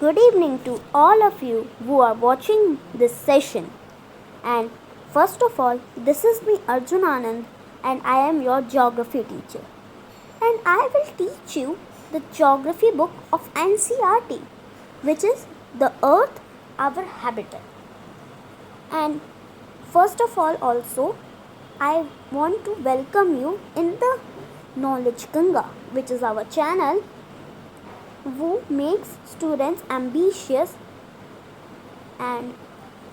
Good evening to all of you who are watching this session. And first of all, this is me Arjun Anand and I am your geography teacher. And I will teach you the geography book of NCERT, which is The Earth, Our Habitat. And first of all, also, I want to welcome you in the Knowledge Ganga, which is our channel who makes students ambitious and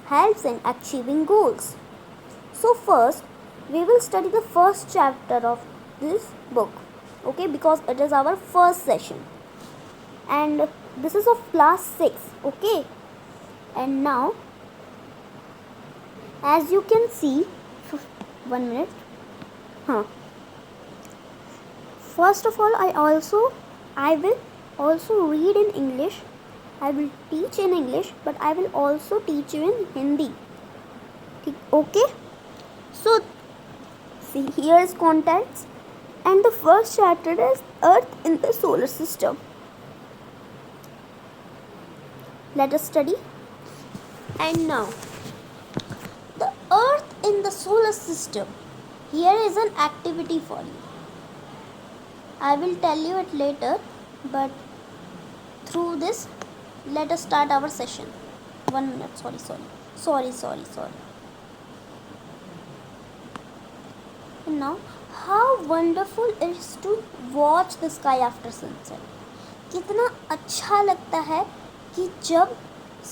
helps in achieving goals. So first we will study the first chapter of this book, okay, because it is our first session and this is of class 6, okay. And now as you can see, 1 minute, first of all I will also read in English. I will teach in English, but I will also teach you in Hindi. Okay? So, see, here is contents. And the first chapter is Earth in the Solar System. Let us study. And now, the Earth in the Solar System. Here is an activity for you. I will tell you it later, but through this, let us start our session. 1 minute, sorry. And now, how wonderful it is to watch the sky after sunset. कितना अच्छा लगता है कि जब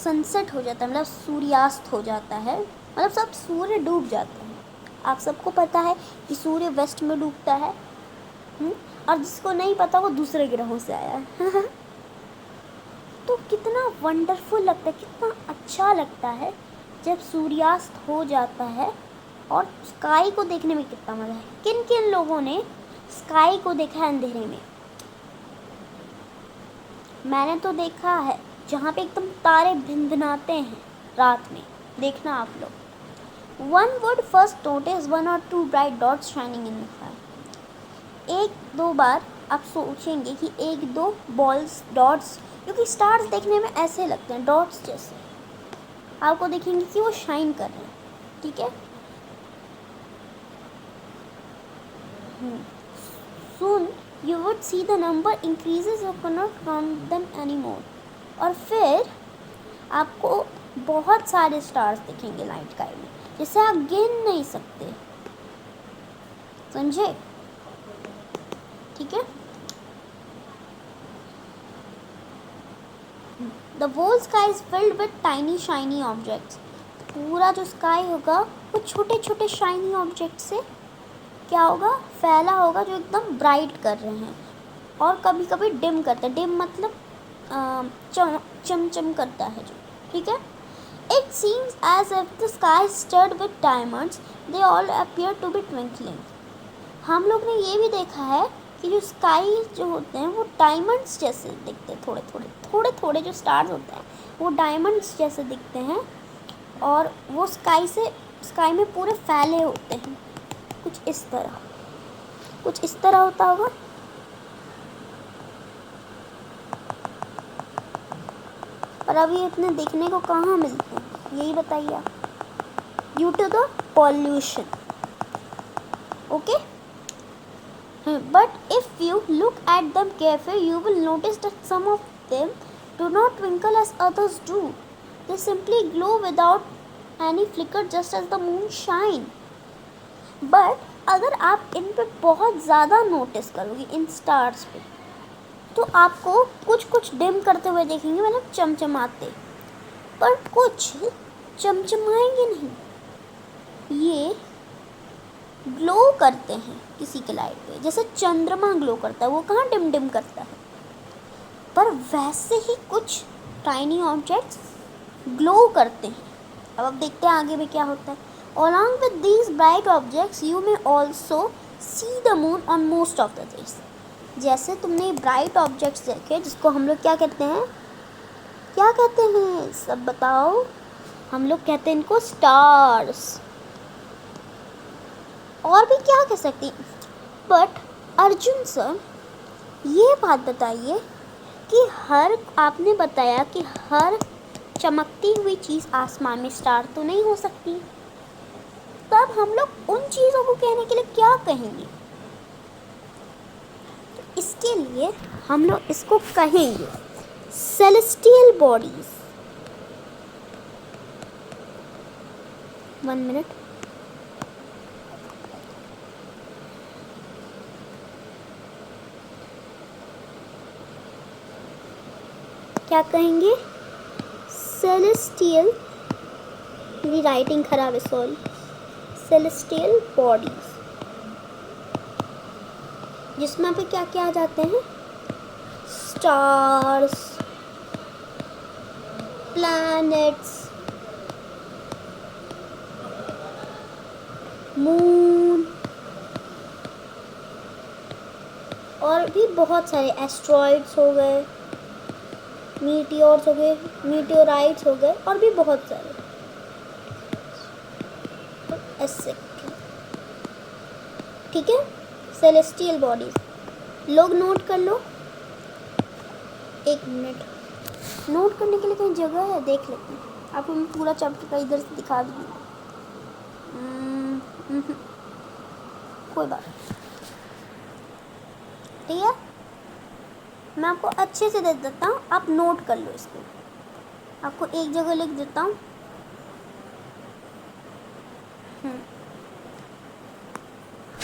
sunset हो जाता है, मतलब सूर्यास्त हो जाता है, मतलब सब सूर्य डूब जाते हैं. आप सबको पता है कि सूर्य वेस्ट में डूबता है, और जिसको नहीं पता वो दूसरे ग्रहों से आया है. तो कितना वंडरफुल लगता है, कितना अच्छा लगता है जब सूर्यास्त हो जाता है और स्काई को देखने में कितना मज़ा है. किन किन लोगों ने स्काई को देखा है अंधेरे में? मैंने तो देखा है जहाँ पे एकदम तारे भिनभिनाते हैं रात में. देखना आप लोग. One would first notice 1 or 2 bright dots shining in the sky. 1-2 बार आप सोचेंगे कि 1-2 बॉल्स, डॉट्स, क्योंकि स्टार्स देखने में ऐसे लगते हैं डॉट्स जैसे, आपको देखेंगे कि वो शाइन कर रहे हैं. ठीक है. Soon you would see the number increases, you cannot count them anymore. और फिर आपको बहुत सारे स्टार्स दिखेंगे नाइट स्काई में, जिसे आप गिन नहीं सकते. समझे? ठीक है. The whole sky is filled with tiny shiny objects. पूरा जो स्काई होगा वो छोटे छोटे शाइनी ऑब्जेक्ट से क्या होगा, फैला होगा, जो एकदम ब्राइट कर रहे हैं और कभी कभी डिम करते हैं. डिम मतलब चमचम करता है जो. ठीक है. It seems as if the sky is stirred with diamonds. They all appear to be twinkling. हम लोग ने ये भी देखा है कि जो स्काई जो होते हैं वो डायमंड्स जैसे दिखते हैं. थोड़े जो स्टार्स होते हैं वो डायमंड्स जैसे दिखते हैं और वो स्काई में पूरे फैले होते हैं. कुछ इस तरह होता होगा. पर अभी इतने देखने को कहाँ मिलते हैं, यही बताइए आप. Due to the pollution. Okay. But if you look at them carefully, you will notice that some of them do not twinkle as others do. They simply glow without any flicker, just as the moon shine. But अगर आप इन पे बहुत ज़्यादा notice करोगे, इन stars पे, तो आपको कुछ डिम करते हुए देखेंगे, मतलब चमचमाते, पर कुछ चमचमाएंगे नहीं. ये ग्लो करते हैं किसी के लाइट पे, जैसे चंद्रमा ग्लो करता है. वो कहाँ डिम करता है, पर वैसे ही कुछ टाइनी ऑब्जेक्ट्स ग्लो करते हैं. अब देखते हैं आगे में क्या होता है. Along with these bright objects, you may also see the moon on most of the days. जैसे तुमने ब्राइट ऑब्जेक्ट्स देखे, जिसको हम लोग क्या कहते हैं, सब बताओ. हम लोग कहते हैं इनको स्टार्स. और भी क्या कह सकते हैं. बट अर्जुन सर, ये बात बताइए कि हर आपने बताया कि हर चमकती हुई चीज़ आसमान में स्टार तो नहीं हो सकती, तब हम लोग उन चीज़ों को कहने के लिए क्या कहेंगे? तो इसके लिए हम लोग इसको कहेंगे सेलेस्टियल बॉडीज। 1 मिनट। क्या कहेंगे? सेलेस्टियल, मेरी राइटिंग खराब है, सॉरी। सेलेस्टियल बॉडीज, जिसमें पे क्या क्या आ जाते हैं? स्टार्स, प्लैनेट्स, मून, और भी बहुत सारे एस्ट्रॉइड्स हो गए, मीटियोर्स हो गए, मीटियोराइट्स हो गए, और भी बहुत सारे ऐसे। ठीक है, सेलेस्टियल बॉडीज लोग नोट कर लो। 1 मिनट, नोट करने के लिए कहीं जगह है? देख लेते हैं। आपको मैं पूरा चैप्टर का इधर से दिखा दूँगी। कोई बात नहीं, ठीक है, मैं आपको अच्छे से दे देता हूँ, आप नोट कर लो इसको। आपको एक जगह लिख देता हूँ।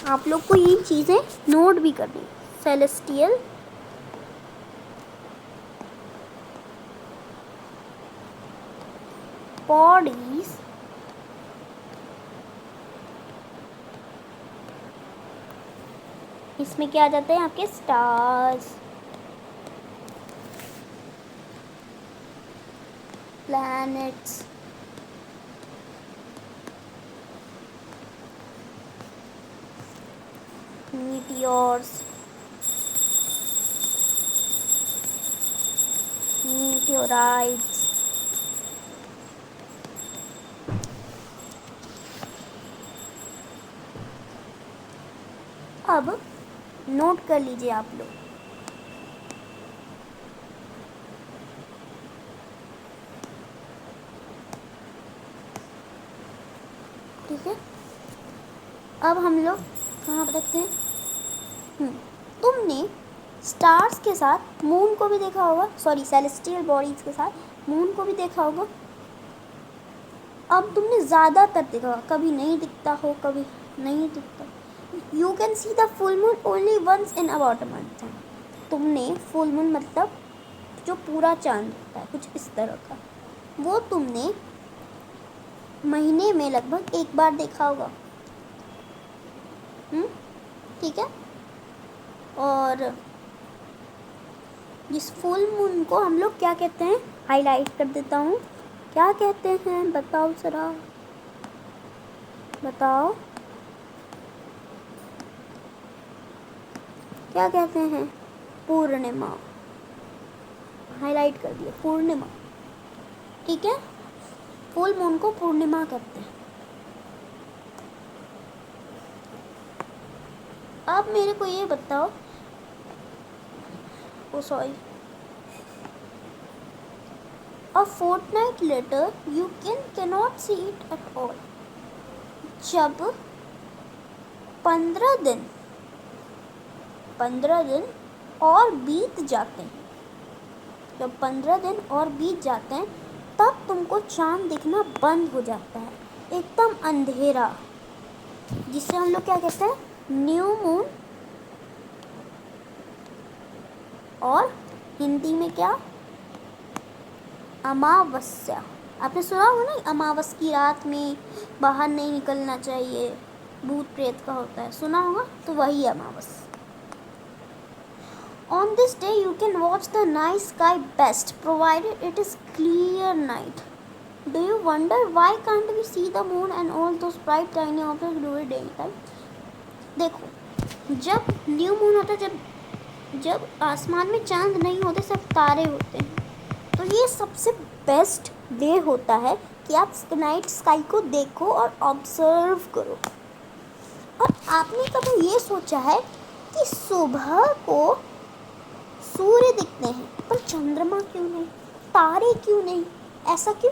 आप लोग को ये चीज़ें नोट भी करनी। सेलेस्टियल बॉडीज इसमें क्या आ जाते हैं? आपके स्टार्स, प्लैनेट्स, मीटियोर्स, मीटियोराइट्स, अब नोट कर लीजिए आप लोग। ठीक है, अब हम लोग कहाँ पर रखते हैं? तुमने स्टार्स के साथ मून को भी देखा होगा, सॉरी सेलेस्टियल बॉडीज के साथ मून को भी देखा होगा। अब तुमने ज़्यादातर देखा होगा, कभी नहीं दिखता हो, कभी नहीं दिखता। You can see the full moon only once in about a month. तुमने फुल मून मतलब जो पूरा चांद होता है कुछ इस तरह का, वो तुमने महीने में लगभग एक बार देखा होगा। ठीक है, और इस फुल मून को हम लोग क्या कहते हैं? हाईलाइट कर देता हूँ, क्या कहते हैं? बताओ जरा, बताओ क्या कहते हैं? पूर्णिमा। हाईलाइट कर दिया, पूर्णिमा। ठीक है, फुल मून को पूर्णिमा कहते हैं। अब मेरे को ये बताओ, ओ sorry, a fortnight later you cannot see it at all। जब 15 दिन और बीत जाते हैं, जब 15 दिन और बीत जाते हैं, तब तुमको चांद दिखना बंद हो जाता है, एकदम अंधेरा, जिसे हम लोग क्या कहते हैं? न्यू मून, और हिंदी में क्या? अमावस्या। आपने सुना होगा ना, अमावस की रात में बाहर नहीं निकलना चाहिए, भूत प्रेत का होता है, सुना होगा, तो वही अमावस। On this day you can watch the night sky best provided it is clear night। Do you wonder why can't we see the moon and all those bright tiny objects during daytime? देखो, जब new moon होता है, जब आसमान में चांद नहीं होते, सब तारे होते हैं, तो ये सबसे बेस्ट वे होता है कि आप नाइट स्काई को देखो और ऑब्जर्व करो। और आपने कभी ये सोचा है कि सुबह सूर्य दिखते हैं पर चंद्रमा क्यों नहीं, तारे क्यों नहीं, ऐसा क्यों?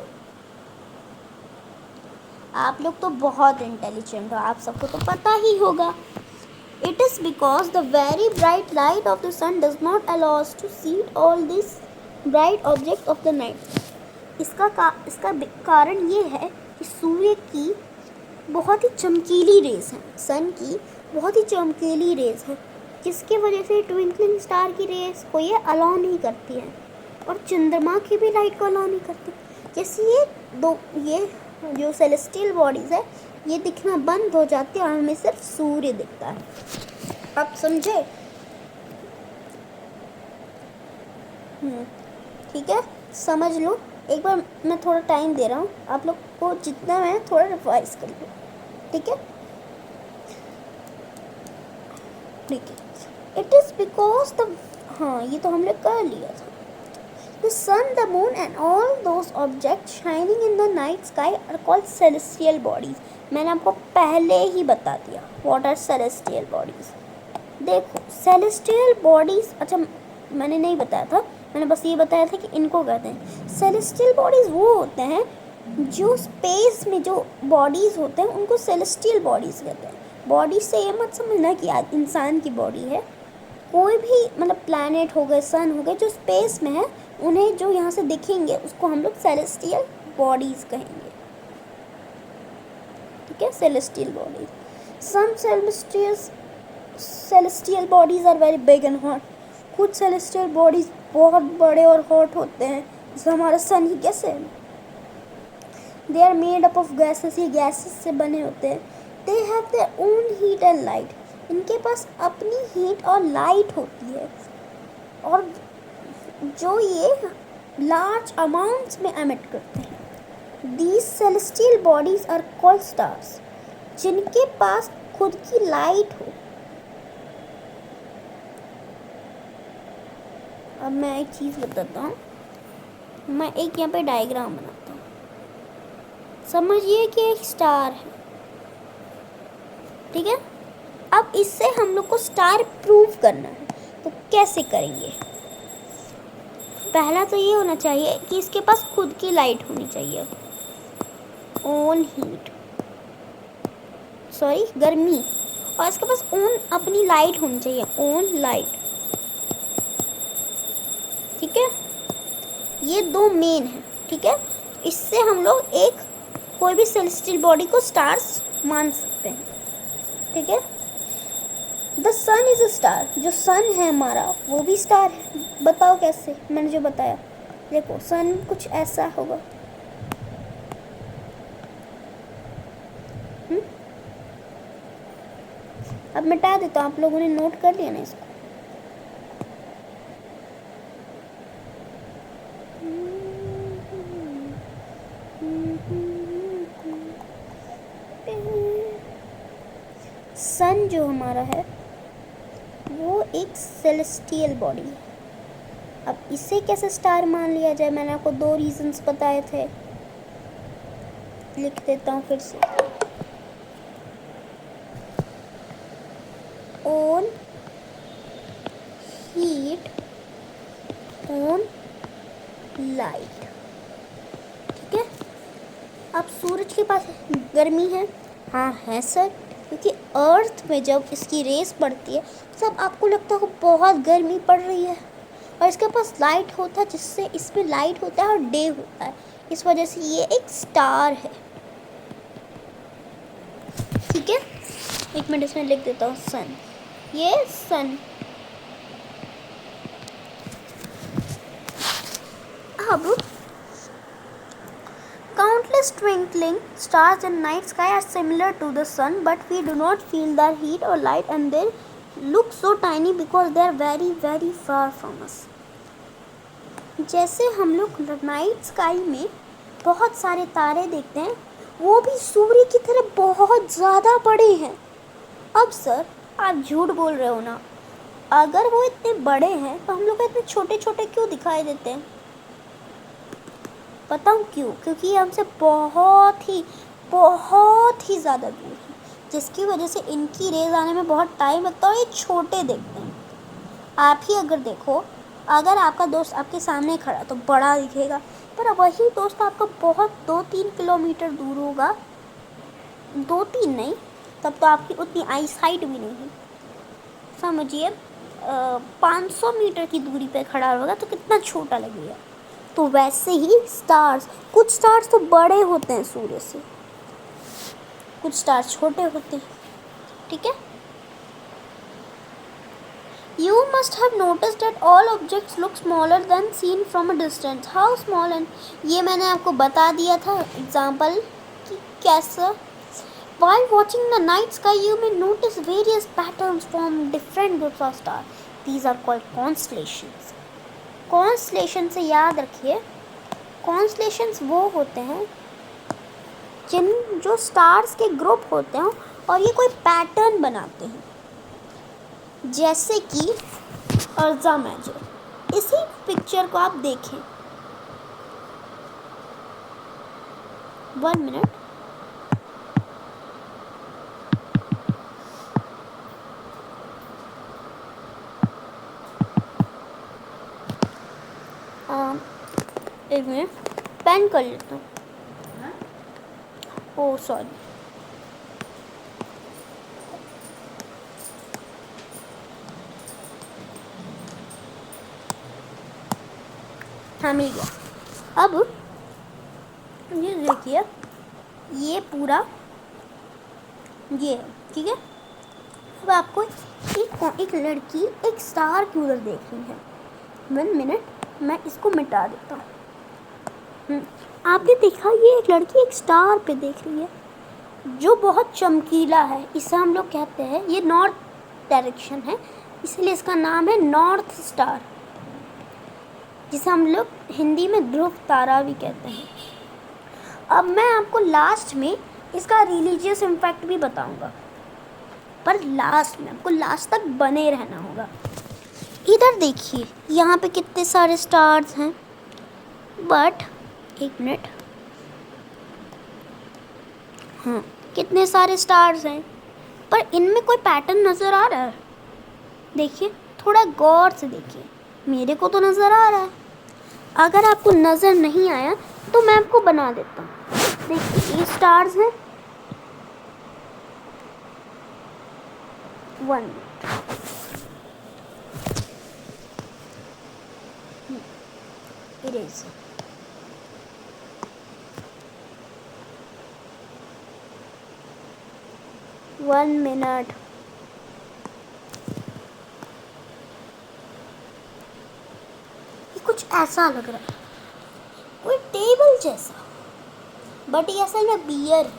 आप लोग तो बहुत इंटेलिजेंट हो, आप सबको तो पता ही होगा। It is because the very bright light of the sun does not allow us to see all these bright objects of the night. इसका कारण ये है कि सूर्य की बहुत ही चमकीली रेस है, सन की बहुत ही चमकीली रेस है, जिसकी वजह से ट्विंकलिंग स्टार की रेस को ये अलाउ नहीं करती है और चंद्रमा की भी लाइट को अलाउ नहीं करती। जैसे ये जो सेलेस्टियल बॉडीज़ है ये दिखना बंद हो जाती है और हमें सिर्फ सूर्य दिखता है। आप समझे? ठीक है, समझ लो। एक बार मैं थोड़ा टाइम दे रहा हूँ, आप लोग को जितना है थोड़ा रिवाइज कर लो, ठीक है? ठीक है, इट इज़ बिकॉज द, हाँ ये तो हमने कर लिया था। The sun, the moon and all those objects shining in the night sky are called celestial bodies. मैंने आपको पहले ही बता दिया what are celestial bodies. देखो celestial bodies, अच्छा मैंने नहीं बताया था, मैंने बस ये बताया था कि इनको कहते हैं celestial bodies। वो होते हैं जो स्पेस में जो बॉडीज़ होते हैं उनको celestial bodies कहते हैं। बॉडी से ये मत समझना कि आज इंसान की बॉडी है, कोई भी मतलब प्लैनेट हो गए, सन हो गए जो स्पेस में है, उन्हें जो यहाँ से दिखेंगे उसको हम लोग सेलेस्टियल बॉडीज़ कहेंगे, ठीक है? Celestial bodies. Some celestial bodies are very big and hot. कुछ सेलेस्टियल बॉडीज़ बहुत बड़े और हॉट होते हैं, जैसे हमारा सन ही कैसे है। They are made up of gases, ये गैसेस से बने होते हैं। They have their own heat and light, इनके पास अपनी हीट और लाइट होती है और जो ये लार्ज अमाउंट्स में एमिट करते हैं। These celestial bodies are called stars, जिनके पास खुद की लाइट हो। अब मैं एक चीज़ बताता हूँ, मैं एक यहाँ पे डायग्राम बनाता हूँ। समझिए कि एक स्टार है, ठीक है? अब इससे हम लोग को स्टार प्रूव करना है, तो कैसे करेंगे? पहला तो ये होना चाहिए कि इसके पास खुद की लाइट होनी चाहिए, ओन हीट, सॉरी गर्मी, और इसके पास ओन अपनी लाइट होनी चाहिए, ओन लाइट, ठीक है? ये दो मेन है, ठीक है? इससे हम लोग एक कोई भी सेलेस्टियल बॉडी को स्टार्स मान सकते हैं, ठीक है? The sun is a star, जो सन है हमारा वो भी स्टार है। बताओ कैसे? मैंने जो बताया, देखो सन कुछ ऐसा होगा, अब मिटा देता हूँ, आप लोगों ने नोट कर लिया ना इसको? सन जो हमारा है वो एक सेलेस्टियल बॉडी है। अब इसे कैसे स्टार मान लिया जाए? मैंने आपको दो रीजंस बताए थे, लिख देता हूँ फिर से। ओन हीट, ओन लाइट, ठीक है? अब सूरज के पास गर्मी है, हाँ है सर, क्योंकि अर्थ में जब इसकी रेस पड़ती है तब आपको लगता है बहुत गर्मी पड़ रही है, और इसके पास लाइट होता है, जिससे इसमें लाइट होता है और डे होता है, इस वजह से ये एक स्टार है, ठीक है? एक मिनट इसमें लिख देता हूँ सन, ये सन। अब countless twinkling stars in night sky are similar to the sun, but we do not feel their heat or light, and they look so tiny because they are very very far from us. जैसे हम लोग night sky में बहुत सारे तारे देखते हैं, वो भी सूर्य की तरह बहुत ज़्यादा बड़े हैं। अब सर आप झूठ बोल रहे हो ना, अगर वो इतने बड़े हैं तो हम लोग इतने छोटे छोटे क्यों दिखाई देते हैं? बताऊँ क्यों? क्योंकि ये हमसे बहुत ही ज़्यादा दूर है, जिसकी वजह से इनकी रेज आने में बहुत टाइम लगता है और ये छोटे दिखते हैं। आप ही अगर देखो अगर आपका दोस्त आपके सामने खड़ा तो बड़ा दिखेगा, पर वही दोस्त आपका बहुत 2-3 किलोमीटर दूर होगा, 2-3 नहीं, तब तो आपकी उतनी आई साइट भी नहीं है, समझिए 500 मीटर की दूरी पे खड़ा होगा तो कितना छोटा लगेगा। तो वैसे ही स्टार्स, कुछ स्टार्स तो बड़े होते हैं सूर्य से, कुछ स्टार्स छोटे होते हैं, ठीक है। You must have noticed that all objects look smaller than seen from a distance. How small? And ये मैंने आपको बता दिया था एग्जाम्पल कि कैसे। While watching the night sky, you may notice various patterns from different groups of stars. These are called constellations. Constellation से याद रखिए, constellations वो होते हैं जो स्टार्स के ग्रुप होते हैं और ये कोई पैटर्न बनाते हैं, जैसे कि अर्जा मेजर। इसी पिक्चर को आप देखें, 1 मिनट, एक मिनट पेन कर लेता हूँ। ओह सॉरी, हाँ मिल गया। अब ये देखिए, ये पूरा ये है, ठीक है। अब आपको एक लड़की एक स्टार की उधर देख रही है। 1 मिनट, मैं इसको मिटा देता हूँ। आपने देखा, ये एक लड़की एक स्टार पे देख रही है जो बहुत चमकीला है। इसे हम लोग कहते हैं, ये नॉर्थ डायरेक्शन है, इसलिए इसका नाम है नॉर्थ स्टार, जिसे हम लोग हिंदी में ध्रुव तारा भी कहते हैं। अब मैं आपको लास्ट में इसका रिलीजियस इम्पैक्ट भी बताऊंगा, पर लास्ट में आपको लास्ट तक बने रहना होगा। इधर देखिए, यहाँ पे कितने सारे स्टार्स हैं, बट एक मिनट, हाँ कितने सारे स्टार्स हैं, पर इनमें कोई पैटर्न नज़र आ रहा है? देखिए, थोड़ा गौर से देखिए, मेरे को तो नज़र आ रहा है। अगर आपको नज़र नहीं आया तो मैं आपको बना देता हूँ। देखिए, ये स्टार्स हैं, 1 मिनट, इरेज, वन मिनट, ये कुछ ऐसा लग रहा है, कोई टेबल जैसा, बट ये असल में बियर है।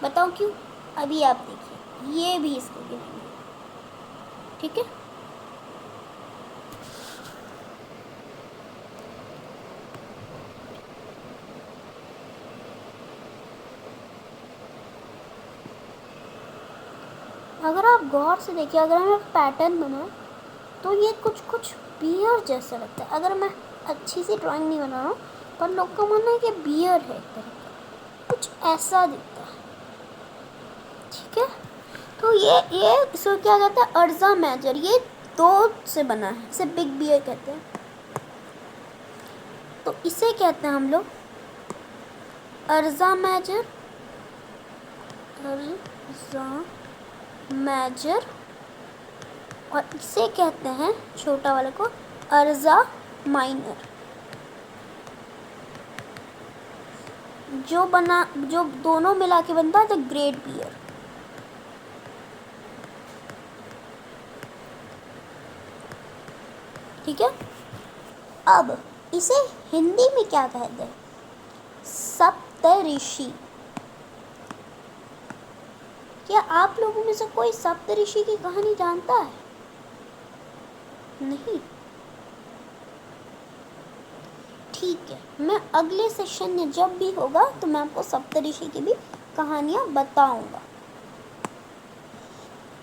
बताओ क्यों? अभी आप देखिए, ये भी इसको गिनेंगे, ठीक है। अगर आप गौर से देखिए, अगर मैं पैटर्न बनाऊं तो ये कुछ कुछ बियर जैसा लगता है। अगर मैं अच्छी सी ड्राइंग नहीं बना रहा हूँ, पर लोग का मानना है कि बियर है, एक तरह का कुछ ऐसा दिखता है, ठीक है। तो ये इसको क्या कहते हैं? अर्जा मेजर। ये 2 से बना है, इसे बिग बियर कहते हैं। तो इसे कहते हैं हम लोग अर्जा मेजर, अर्जा मेजर, और इसे कहते हैं छोटा वाले को अर्जा माइनर। जो दोनों मिला के बनता है द ग्रेट बियर। ठीक है। अब इसे हिंदी में क्या कहते हैं? सप्तऋषि। क्या आप लोगों में से कोई सप्तऋषि की कहानी जानता है? नहीं? ठीक है, मैं अगले सेशन में जब भी होगा तो मैं आपको सप्तऋषि की भी कहानियाँ बताऊंगा।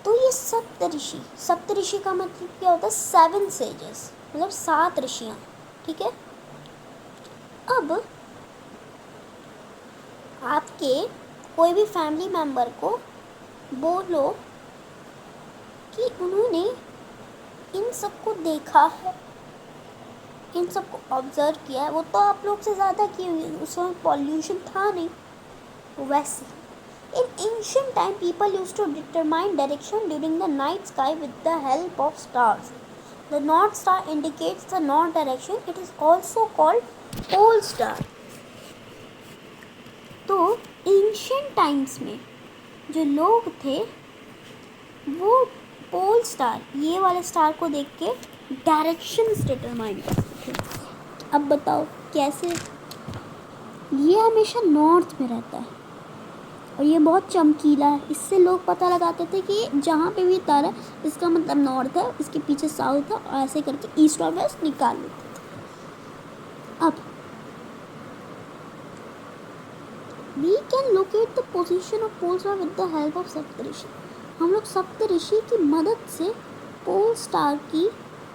तो ये सप्तऋषि का मतलब क्या होता है? 7 सेजेस, मतलब 7 ऋषियाँ। ठीक है। अब आपके कोई भी फैमिली मेम्बर को बोलो कि उन्होंने इन सबको देखा है, इन सबको ऑब्जर्व किया है। वो तो आप लोग से ज़्यादा की हुई, उस समय पॉल्यूशन था नहीं। वैसे in ancient time people used to determine direction during the night sky with the help of stars. The north star indicates the north direction. It is also called pole star. तो ancient times में जो लोग थे वो pole star, ये वाले star को देख के डायरेक्शंस डिटरमाइन करते थे। अब बताओ कैसे? ये हमेशा नॉर्थ में रहता है और ये बहुत चमकीला है, इससे लोग पता लगाते थे कि जहाँ पे भी तारा है इसका मतलब नॉर्थ है, इसके पीछे साउथ है, और ऐसे करके ईस्ट और वेस्ट निकाल लेते थे। अब we can locate the position of pole star with the help of Saptarishi. हम लोग सप्तऋषि की मदद से पोल स्टार की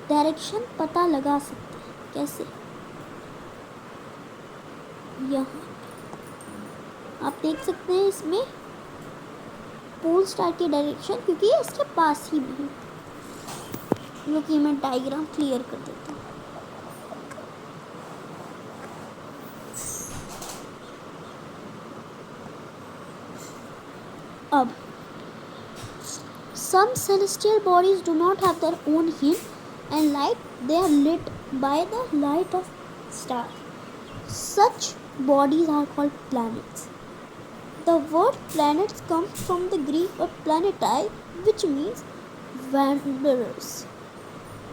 डायरेक्शन पता लगा सकते हैं। कैसे? यहाँ आप देख सकते हैं इसमें पोल स्टार की डायरेक्शन, क्योंकि ये इसके पास ही में है। लोग ये मैं डायग्राम क्लियर कर देता हूँ। अब some celestial bodies do not have their own heat and light. They are lit by the light of stars. Such bodies are called planets. The word planets comes from the Greek word planetai, which means wanderers.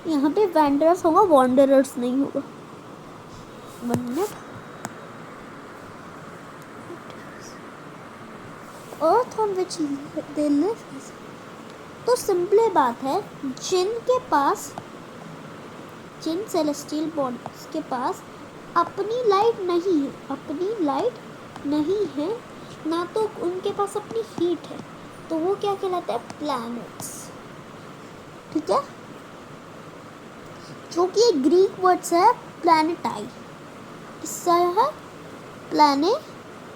यहाँ पे wanderers होगा, wanderers नहीं होगा। Earth on which they live is, तो simple बात है, जिन celestial bodies के पास अपनी लाइट नहीं है, ना तो उनके पास अपनी हीट है, तो वो क्या कहलाते हैं? प्लैनेट्स। ठीक है, जो कि एक ग्रीक वर्ड्स है प्लैनेटाई, इससे है प्लैनेटाई,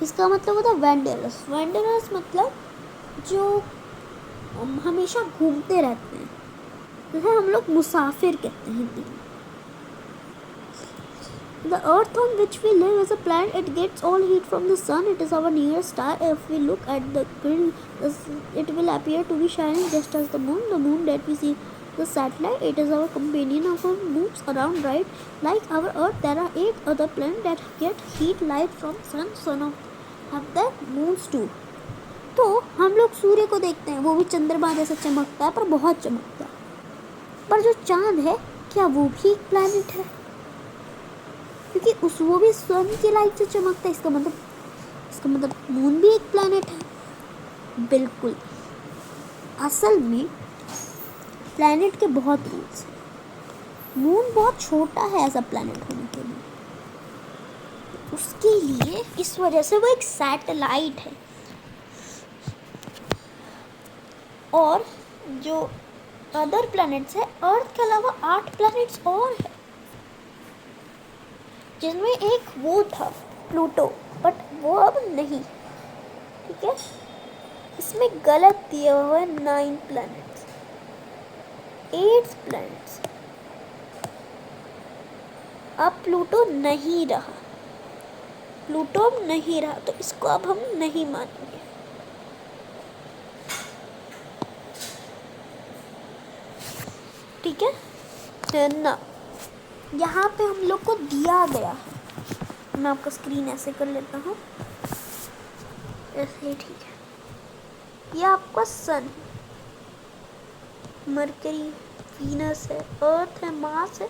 इसका मतलब होता है वेंडरस। वेंडरस मतलब जो हमेशा घूमते रहते हैं, जैसे हम लोग मुसाफिर कहते हैं हिंदी में। The earth on which we live is a planet. It gets all heat from the sun. It is our nearest star. If we look at the grill, it will appear to be shining just as the moon. The moon that we see, the satellite, it is our companion. Our moves around right like our earth. There are 8 other planets that get heat light from sun. Sun have the moons too. तो हम लोग सूर्य को देखते हैं, वो भी चंद्रमा जैसा चमकता है, पर बहुत चमकता है। पर जो चांद है, क्या वो भी एक प्लैनेट है? क्योंकि वो भी सन की लाइट से चमकता है। इसका मतलब मून भी एक प्लैनेट है। बिल्कुल। असल में प्लैनेट के बहुत रूल्स हैं। मून बहुत छोटा है एज अ प्लैनेट होने के लिए, उसके लिए इस वजह से वो एक सैटेलाइट है। और जो अदर प्लैनेट्स है, अर्थ के अलावा 8 प्लैनेट्स और है, जिसमें एक वो था प्लूटो, बट वो अब नहीं। ठीक है, इसमें गलत दिया हुआ है 9 प्लैनेट्स, 8 प्लैनेट्स। अब प्लूटो नहीं रहा, तो इसको अब हम नहीं मानेंगे। ठीक है ना? यहाँ पे हम लोग को दिया गया है, मैं आपका स्क्रीन ऐसे कर लेता हूँ, ऐसे ही। ठीक है, ये आपका सन है, मरकरी, वीनस है, अर्थ है, मार्स है,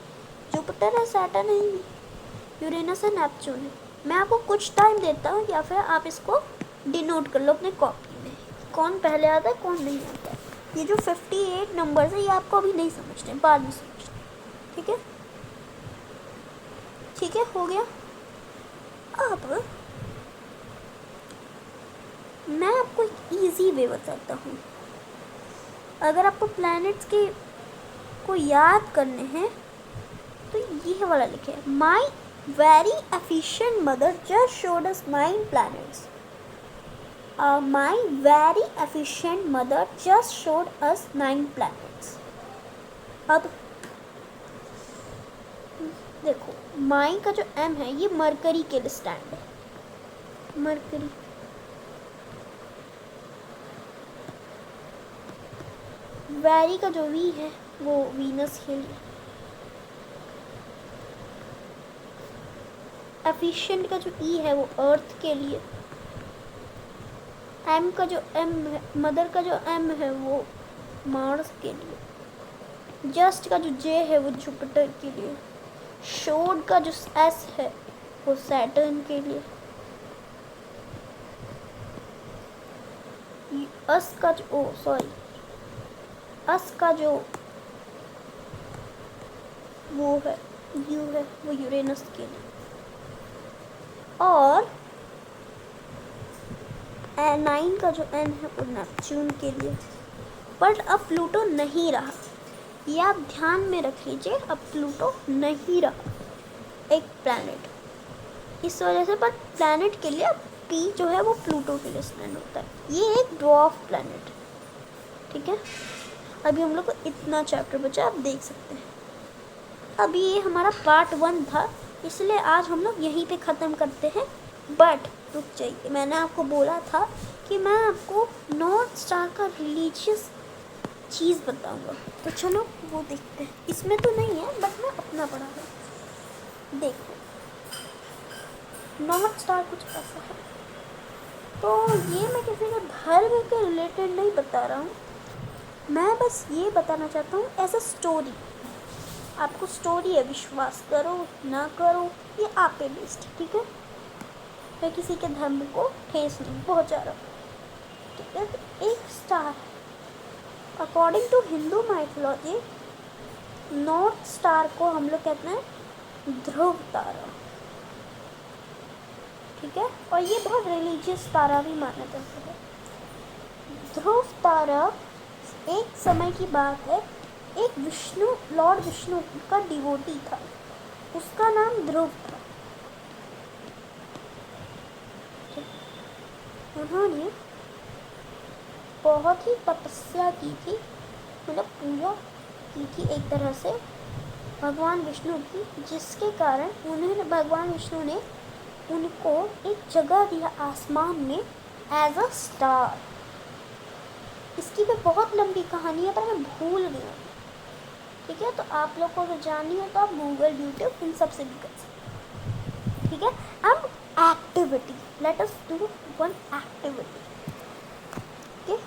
जुपिटर है, सैटर्न है, यूरेनस है, नेपच्यून है। मैं आपको कुछ टाइम देता हूँ, या फिर आप इसको डिनोट कर लो अपने कॉपी में, कौन पहले आता है कौन नहीं आता है। ये जो 58 नंबर्स है, ये आपको अभी नहीं समझते, बाद में समझते। ठीक है, ठीक है, हो गया। अब मैं आपको एक इजी वे बताता हूँ। अगर आपको प्लैनेट्स के को याद करने हैं तो ये वाला लिखे, my very efficient mother just showed us 9 planets. My very efficient mother just showed us 9 planets. अब देखो माई का जो एम है ये मरकरी के लिए स्टैंड है, मरकरी। वेरी का जो वी है वो वीनस के लिए। एफिशिएंट का जो ई है वो अर्थ के लिए। एम का जो एम है, मदर का जो एम है वो मार्स के लिए। जस्ट का जो जे है वो जुपिटर के लिए। शोड का जो एस है वो सैटर्न के लिए। अस का जो अस का जो वो है यू है वो यूरेनस के लिए। और 9 का जो एन है वो नेपच्यून के लिए। बट अब प्लूटो नहीं रहा, ये आप ध्यान में रख लीजिए, अब प्लूटो नहीं रहा एक प्लैनेट। इस वजह से पर प्लैनेट के लिए पी जो है वो प्लूटो के लिए स्टैंड होता है। ये एक ड्वार्फ प्लैनेट, ठीक है। अभी हम लोग को इतना चैप्टर बचा, आप देख सकते हैं। अभी ये हमारा पार्ट 1 था, इसलिए आज हम लोग यहीं पे ख़त्म करते हैं। बट रुक जाइए, मैंने आपको बोला था कि मैं आपको नॉर्थ स्टार का रिलीजियस चीज़ बताऊंगा, तो चलो वो देखते हैं। इसमें तो नहीं है बट मैं अपना पढ़ा रहा हूँ। देखो नॉर्थ स्टार कुछ ऐसा है, तो ये मैं किसी को धर्म के रिलेटेड नहीं बता रहा हूँ, मैं बस ये बताना चाहता हूँ एज अ स्टोरी। आपको स्टोरी है, विश्वास करो ना करो ये आप पे बेस्ड, ठीक है। मैं किसी के धर्म को ठेस नहीं पहुँचा रहा हूँ, ठीक है। तो एक star according to Hindu mythology north star को हम लोग कहते हैं ध्रुव तारा, ठीक है। और ये बहुत रिलीजियस तारा भी माना जाता है। ध्रुव तारा एक समय की बात है, एक लॉर्ड विष्णु का डिवोटी था, उसका नाम ध्रुव था। उन्होंने बहुत ही तपस्या की थी, मतलब पूजा की थी एक तरह से भगवान विष्णु की, जिसके कारण उन्हें भगवान विष्णु ने उनको एक जगह दिया आसमान में एज अ स्टार। इसकी भी बहुत लंबी कहानी है पर मैं भूल गया, ठीक है। तो आप लोग को अगर जाननी हो तो आप गूगल, यूट्यूब इन सब से भी कर सकते, ठीक है। अब activity, let us do one activity, okay?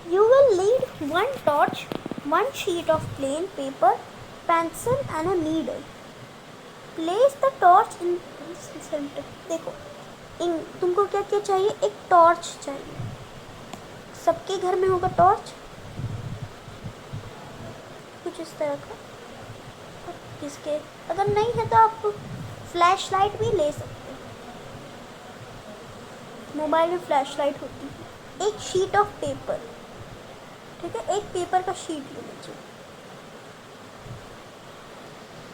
You will need one torch, one sheet of plain paper, pencil and a needle. Place the torch in center. देखो तुमको क्या क्या चाहिए, एक टॉर्च चाहिए। सबके घर में होगा टॉर्च कुछ इस तरह का, किसके अगर नहीं है तो आप फ्लैश लाइट भी ले सकते हैं, मोबाइल में फ्लैश लाइट होती है। एक शीट ऑफ पेपर, ठीक है, एक पेपर का शीट ले लीजिए।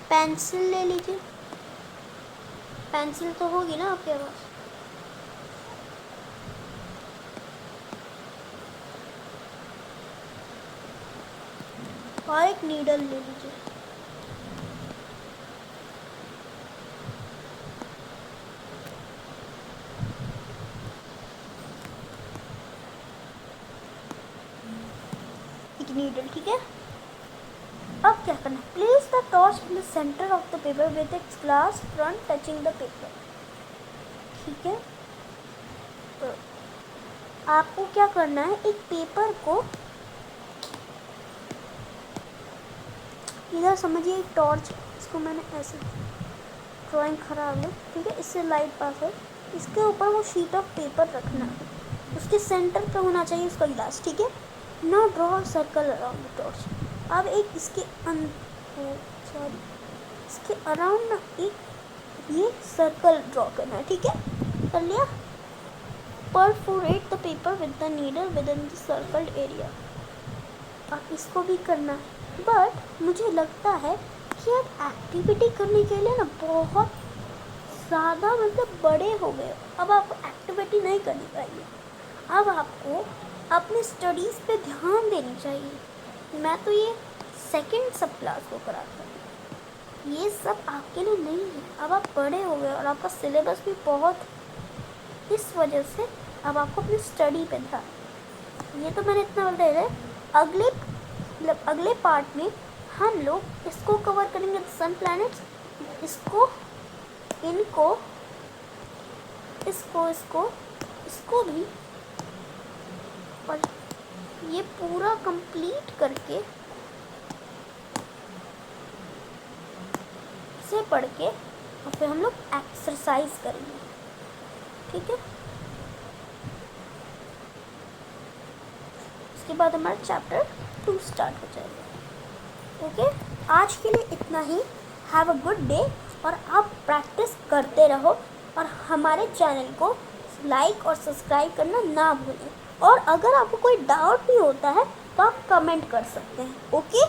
पेंसिल ले लीजिए, पेंसिल तो होगी ना आपके पास। और एक नीडल ले लीजिए। एक नीडल, ठीक है। अब क्या करना, place the torch in the centre of the paper with its glass front touching the paper, ठीक है। तो आपको क्या करना है, एक पेपर को इधर समझिए, एक टॉर्च, इसको मैंने ऐसे ड्राइंग खराब है, ठीक है, इससे लाइट पास है, इसके ऊपर वो शीट ऑफ पेपर रखना है, उसके सेंटर पे होना चाहिए उसका ग्लास, ठीक है। Now draw circle around the torch. अब एक इसके इसके अराउंड ना एक ये सर्कल ड्रॉ करना है, ठीक है, कर लिया। Perforate the paper with the needle with in the circled area. अब इसको भी करना है, बट मुझे लगता है कि अब एक्टिविटी करने के लिए ना बहुत ज़्यादा मतलब बड़े हो गए, अब आपको एक्टिविटी नहीं करनी चाहिए, अब आपको अपने स्टडीज़ पे ध्यान देनी चाहिए। मैं तो ये सेकंड सब क्लास को कराते हैं। ये सब आपके लिए नहीं है। अब आप बड़े हो गए और आपका सिलेबस भी बहुत, इस वजह से अब आपको अपनी स्टडी पे ध्यान। ये तो मैंने इतना बोल रहे, अगले पार्ट में हम लोग इसको कवर करेंगे, सन प्लैनेट्स, इसको भी, और ये पूरा कंप्लीट करके इसे पढ़ के और फिर हम लोग एक्सरसाइज करेंगे, ठीक है। उसके बाद हमारा चैप्टर 2 स्टार्ट हो जाएगा। ओके, आज के लिए इतना ही। हैव अ गुड डे, और आप प्रैक्टिस करते रहो और हमारे चैनल को लाइक और सब्सक्राइब करना ना भूलें। और अगर आपको कोई डाउट भी होता है तो आप कमेंट कर सकते हैं। ओके।